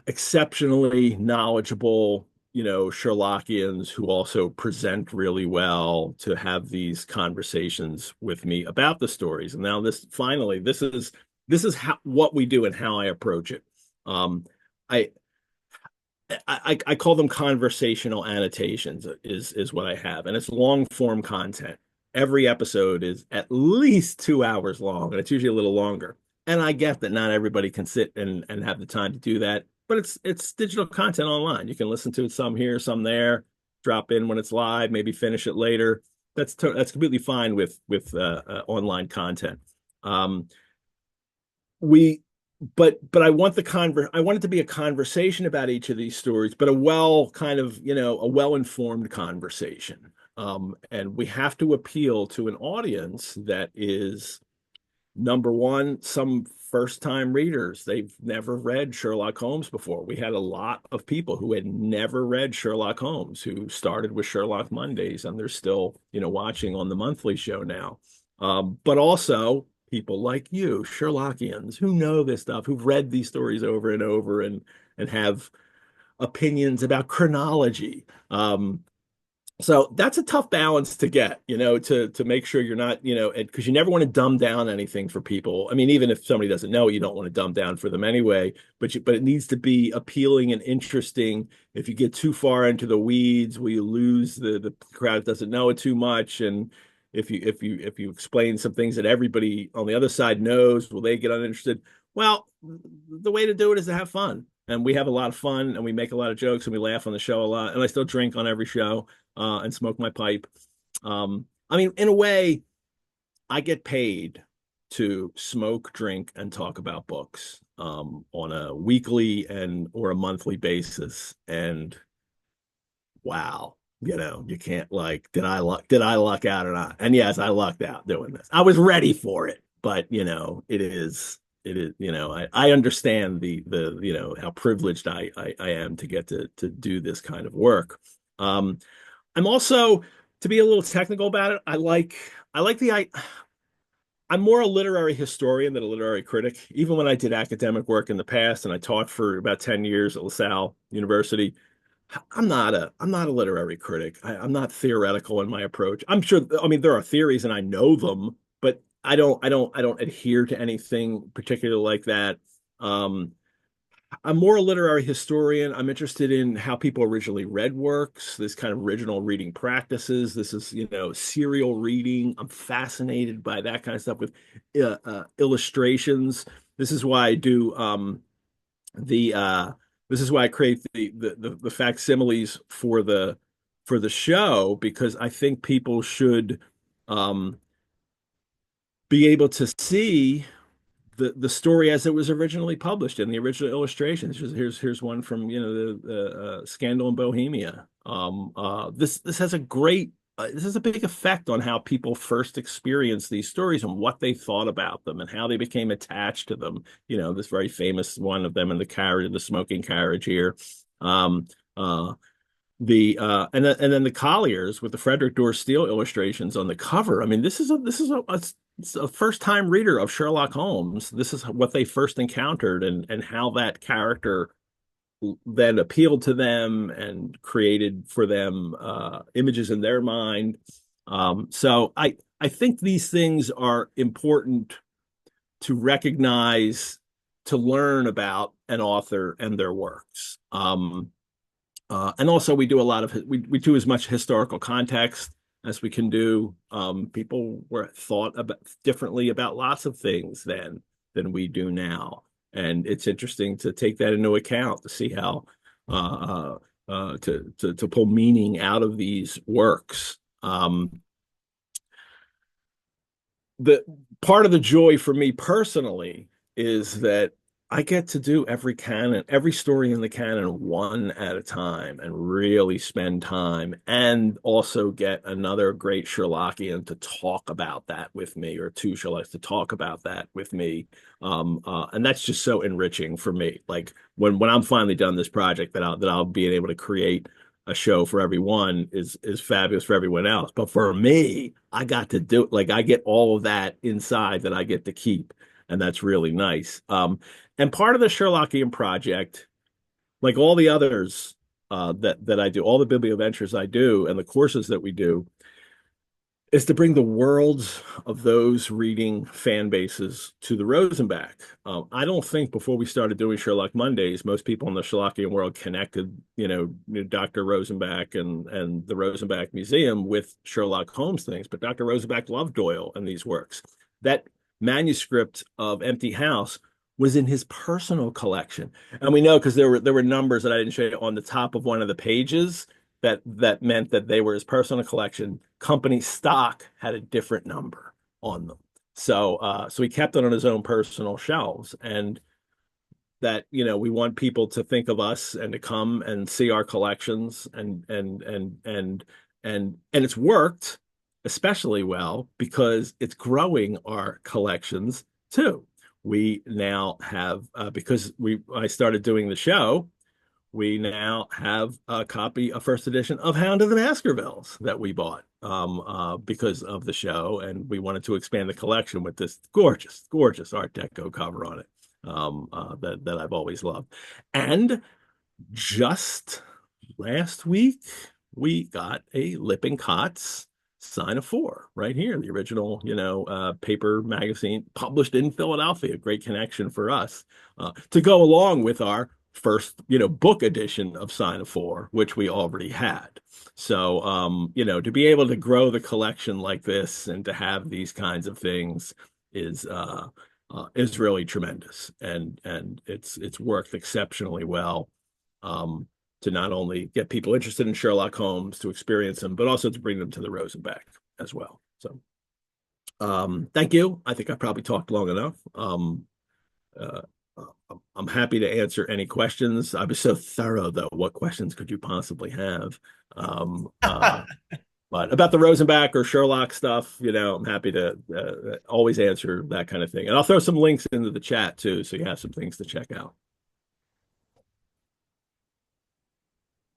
exceptionally knowledgeable, Sherlockians who also present really well, to have these conversations with me about the stories. And now this is what we do and how I approach it. I call them conversational annotations is what I have, and it's long form content. Every episode is at least 2 hours long, and it's usually a little longer. And I get that not everybody can sit and have the time to do that, but it's digital content online. You can listen to it some here, some there, drop in when it's live, maybe finish it later. That's completely fine with online content. But I want it to be a conversation about each of these stories, but a well-informed conversation. And we have to appeal to an audience that is, number one, some first-time readers. They've never read Sherlock Holmes before. We had a lot of people who had never read Sherlock Holmes who started with Sherlock Mondays, and they're still, watching on the monthly show now. But also people like you, Sherlockians, who know this stuff, who've read these stories over and over and have opinions about chronology. So that's a tough balance to get, to make sure you're not, because you never want to dumb down anything for people. I mean, even if somebody doesn't know, you don't want to dumb down for them anyway, but it needs to be appealing and interesting. If you get too far into the weeds, will you lose the crowd doesn't know it too much? And if you explain some things that everybody on the other side knows, will they get uninterested? Well, the way to do it is to have fun. And we have a lot of fun, and we make a lot of jokes, and we laugh on the show a lot. And I still drink on every show and smoke my pipe. I mean, in a way, I get paid to smoke, drink, and talk about books on a weekly or a monthly basis. And wow, You can't like, did I luck out or not? And yes, I lucked out doing this. I was ready for it, but it is, I understand the how privileged I am to get to do this kind of work. I'm also, to be a little technical about it, I'm more a literary historian than a literary critic. Even when I did academic work in the past and I taught for about 10 years at LaSalle University, I'm not a literary critic. I'm not theoretical in my approach. I'm sure, I mean, there are theories and I know them, but I don't adhere to anything particular like that. Um, I'm more a literary historian. I'm interested in how people originally read works, this kind of original reading practices. This is, serial reading. I'm fascinated by that kind of stuff with illustrations. This is why I do the this is why I create the facsimiles for the show, because I think people should um, be able to see the story as it was originally published in the original illustrations. Here's one from the Scandal in Bohemia. This has a big effect on how people first experienced these stories and what they thought about them and how they became attached to them. This very famous one of them in the smoking carriage here. Um, uh, and then the Colliers with the Frederick Dorr Steele illustrations on the cover. I mean, it's a first time reader of Sherlock Holmes. This is what they first encountered, and how that character then appealed to them and created for them images in their mind. So I think these things are important to recognize, to learn about an author and their works. And also, we we do as much historical context as we can do. People were thought about differently about lots of things than we do now, and it's interesting to take that into account to see how to pull meaning out of these works. The part of the joy for me personally is that I get to do every story in the canon one at a time and really spend time, and also get another great Sherlockian to talk about that with me, or two Sherlocks to talk about that with me. And that's just so enriching for me. Like when I'm finally done this project, that I'll be able to create a show for everyone is fabulous for everyone else. But for me, I got to do it. Like I get all of that inside that I get to keep. And that's really nice. And part of the Sherlockian project, like all the others that I do, all the biblioventures I do, and the courses that we do, is to bring the worlds of those reading fan bases to the Rosenbach. I don't think before we started doing Sherlock Mondays, most people in the Sherlockian world connected, Dr. Rosenbach and the Rosenbach Museum with Sherlock Holmes things. But Dr. Rosenbach loved Doyle and these works. That manuscript of Empty House was in his personal collection. And we know because there were numbers that I didn't show you on the top of one of the pages that meant that they were his personal collection. Company stock had a different number on them. So he kept it on his own personal shelves. And that, we want people to think of us and to come and see our collections, and it's worked especially well because it's growing our collections too. We now have, because I started doing the show, we now have a first edition of Hound of the Baskervilles that we bought because of the show, and we wanted to expand the collection with this gorgeous, gorgeous Art Deco cover on it that I've always loved. And just last week, we got a Lippincott's Sign of Four right here, the original, paper magazine published in Philadelphia. Great connection for us to go along with our first, book edition of Sign of Four, which we already had. So, to be able to grow the collection like this and to have these kinds of things is really tremendous, and it's worked exceptionally well. To not only get people interested in Sherlock Holmes to experience him, but also to bring them to the Rosenbach as well. So thank you. I think I probably talked long enough. I'm happy to answer any questions. I was so thorough, though. What questions could you possibly have? Um, uh, but about the Rosenbach or Sherlock stuff, I'm happy to always answer that kind of thing. And I'll throw some links into the chat too, so you have some things to check out.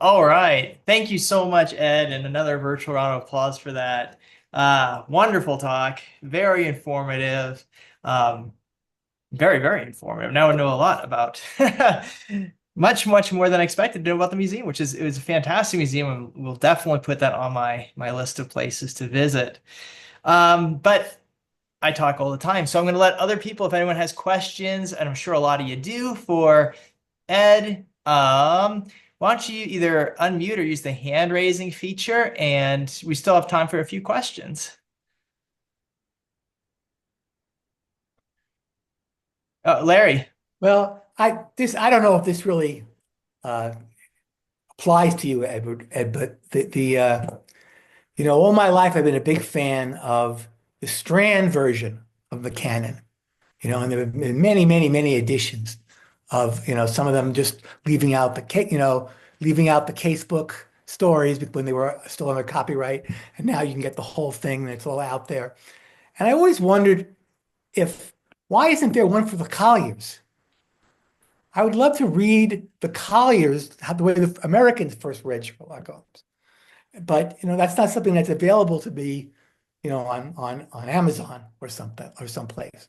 All right. Thank you so much, Ed, and another virtual round of applause for that. Wonderful talk. Very informative. Very, very informative. Now I know a lot about much, much more than I expected to know about the museum, it was a fantastic museum, and we'll definitely put that on my list of places to visit. But I talk all the time, so I'm going to let other people, if anyone has questions, and I'm sure a lot of you do, for Ed. Why don't you either unmute or use the hand raising feature, and we still have time for a few questions. Larry. Well, I don't know if this really applies to you, Edward, Ed, but all my life I've been a big fan of the Strand version of the canon, and there have been many, many, many editions of, some of them just leaving out the casebook stories when they were still under copyright, and now you can get the whole thing and it's all out there. And I always wondered why isn't there one for the Colliers? I would love to read the Colliers, the way the Americans first read Sherlock Holmes. But that's not something that's available to me, on Amazon or something or someplace.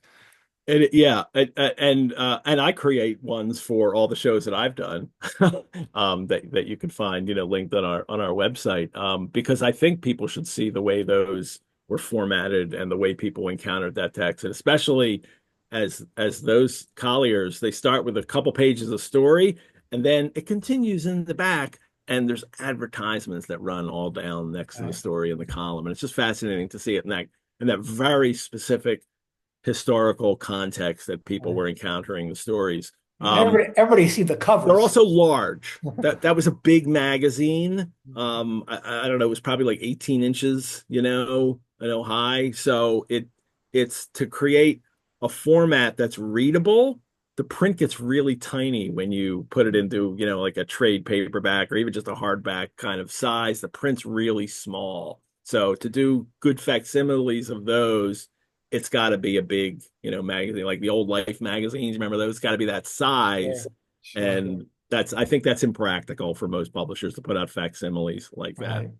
And I create ones for all the shows that I've done, that you can find, linked on our website, because I think people should see the way those were formatted and the way people encountered that text, and especially as those Colliers, they start with a couple pages of story, and then it continues in the back, and there's advertisements that run all down next to the story in the column, and it's just fascinating to see it in that very specific historical context that people were encountering the stories. Everybody see the covers. They're also large. That was a big magazine. I don't know, it was probably like 18 inches, high. So it's to create a format that's readable. The print gets really tiny when you put it into, like a trade paperback or even just a hardback kind of size. The print's really small. So to do good facsimiles of those, it's got to be a big, magazine, like the old Life magazines. Remember those? It's got to be that size. Yeah, sure. And I think that's impractical for most publishers to put out facsimiles like that. Right.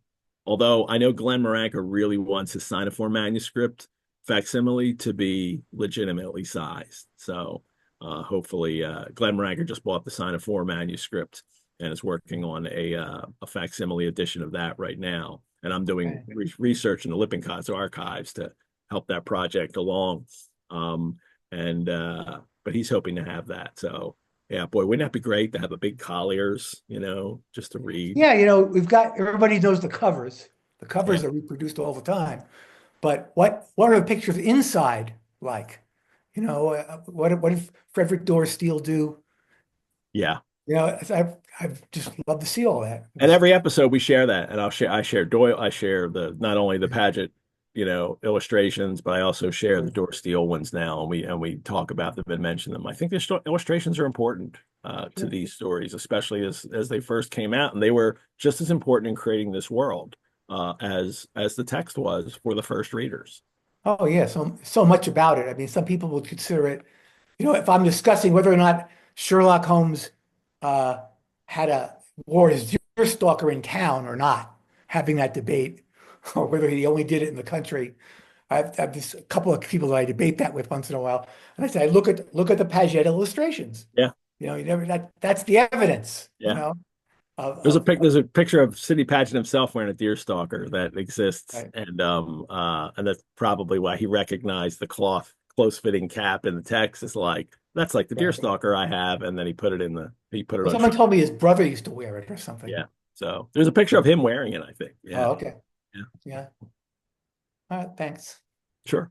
Although I know Glenn Moranka really wants his Sinoform manuscript facsimile to be legitimately sized. So hopefully Glenn Moranka just bought the Sinoform manuscript and is working on a facsimile edition of that right now. And I'm doing research in the Lippincott archives to help that project along. But he's hoping to have that. So yeah, boy, wouldn't that be great to have a big Colliers, just to read? Yeah, we've got, everybody knows the covers. The covers are reproduced all the time. But what are the pictures inside like? What did Frederick Dorr Steele do? Yeah. I've just love to see all that. And every episode we share that, and I share Doyle. I share not only the Paget, illustrations, but I also share the Dorr Steele ones now, and we talk about them and mention them. I think the illustrations are important to these stories, especially as they first came out, and they were just as important in creating this world as the text was for the first readers. Oh yeah, so much about it. I mean, some people would consider it, if I'm discussing whether or not Sherlock Holmes wore his deer stalker in town or not, having that debate, or whether he only did it in the country. I've just a couple of people that I debate that with once in a while, and I say, look at the Paget illustrations. Yeah, that's the evidence. Yeah. There's a picture of Sidney Paget himself wearing a deer stalker that exists, right. And that's probably why he recognized the close-fitting cap in the text. Is that's like the deer stalker I have, and then he put it on. Someone told me his brother used to wear it or something. Yeah, so there's a picture of him wearing it, I think. Yeah. Oh, okay. Yeah. All right, thanks. Sure.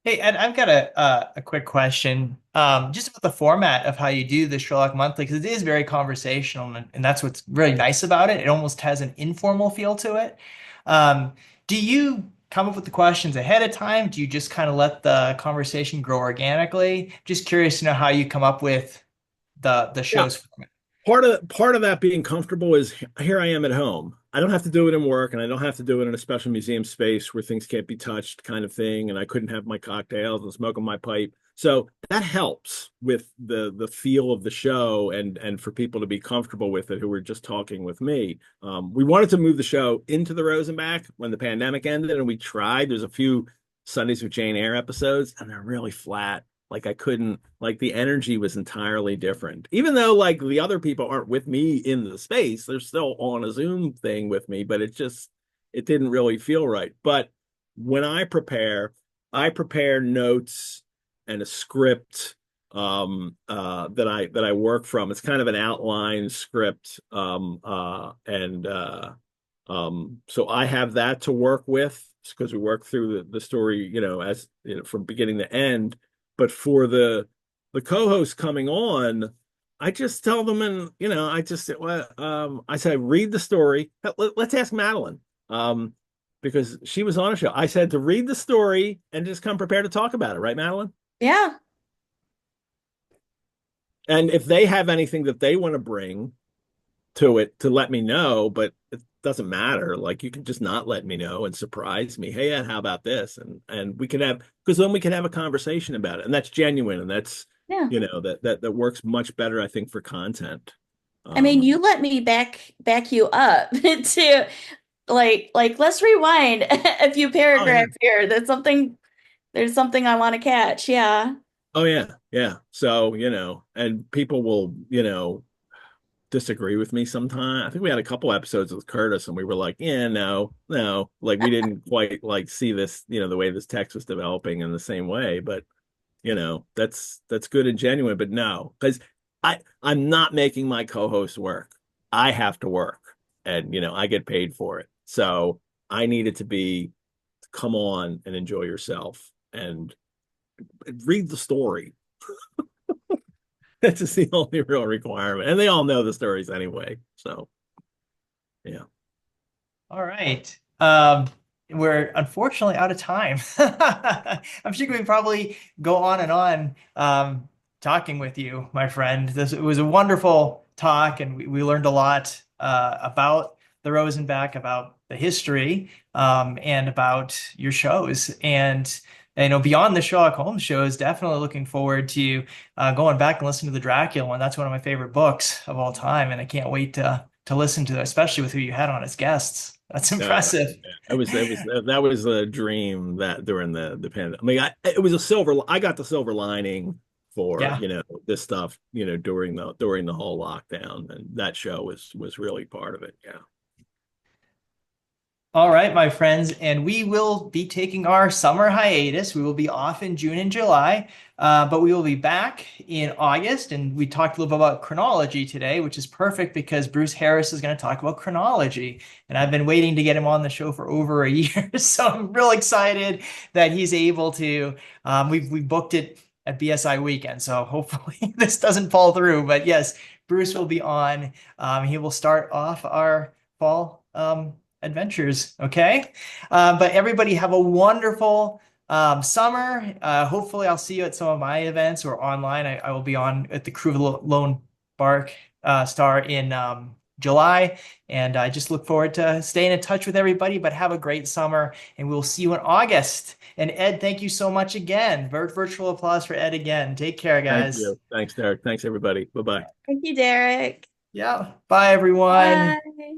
Hey, Ed, I've got a quick question, just about the format of how you do the Sherlock Monthly, because it is very conversational, and that's what's really nice about it. It almost has an informal feel to it. Do you come up with the questions ahead of time? Do you just kind of let the conversation grow organically? Just curious to know how you come up with the show's format. Part of that being comfortable is here I am at home. I don't have to do it in work, and I don't have to do it in a special museum space where things can't be touched, kind of thing. And I couldn't have my cocktails and smoke on my pipe. So that helps with the feel of the show and for people to be comfortable with it who were just talking with me. We wanted to move the show into the Rosenbach when the pandemic ended, and we tried. There's a few Sundays with Jane Eyre episodes, and they're really flat. Like I couldn't, like the energy was entirely different. Even though like the other people aren't with me in the space, they're still on a Zoom thing with me, but it didn't really feel right. But when I prepare notes and a script that I work from. It's kind of an outline script. So I have that to work with because we work through the story, as from beginning to end. But for the co-host coming on, I just tell them, and I say, read the story. Let's ask Madeline, because she was on a show. I said to read the story and just come prepared to talk about it, right, Madeline? Yeah. And if they have anything that they want to bring to it, to let me know, but it doesn't matter. Like you can just not let me know and surprise me. Hey, Ed, how about this? And we can because then we can have a conversation about it. And that's genuine. And that's, that works much better, I think, for content. I mean, you let me back you up to like let's rewind a few paragraphs here. There's something I want to catch. Yeah. Oh yeah. Yeah. So, and people will, disagree with me sometimes. I think we had a couple episodes with Curtis and we were like, yeah, no, like we didn't quite like see this, the way this text was developing in the same way. But, that's good and genuine, but no, because I'm not making my co-host work. I have to work and, I get paid for it. So I need it to be, come on and enjoy yourself and read the story. That's just the only real requirement. And they all know the stories anyway. So, yeah. All right. We're unfortunately out of time. I'm sure we can probably go on and on talking with you, my friend. It was a wonderful talk, and we learned a lot about the Rosenbach, about the history, and about your shows. And beyond the Sherlock Holmes shows, definitely looking forward to going back and listening to the Dracula one. That's one of my favorite books of all time, and I can't wait to listen to it, especially with who you had on as guests. That's impressive. That was a dream that during the pandemic. I mean, I got the silver lining for this stuff during the whole lockdown, and that show was really part of it. Yeah. All right, my friends, and we will be taking our summer hiatus. We will be off in June and July, but we will be back in August. And we talked a little bit about chronology today, which is perfect because Bruce Harris is going to talk about chronology. And I've been waiting to get him on the show for over a year. So I'm real excited that he's able to. We booked it at BSI weekend, so hopefully this doesn't fall through. But yes, Bruce will be on. He will start off our fall adventures. Okay. But everybody have a wonderful summer. Hopefully I'll see you at some of my events or online. I will be on at the Crew of the Lone Bark Star in July. And I just look forward to staying in touch with everybody, but have a great summer and we'll see you in August. And Ed, thank you so much again. Virtual applause for Ed again. Take care, guys. Thank you. Thanks, Derek. Thanks, everybody. Bye-bye. Thank you, Derek. Yeah. Bye, everyone. Bye.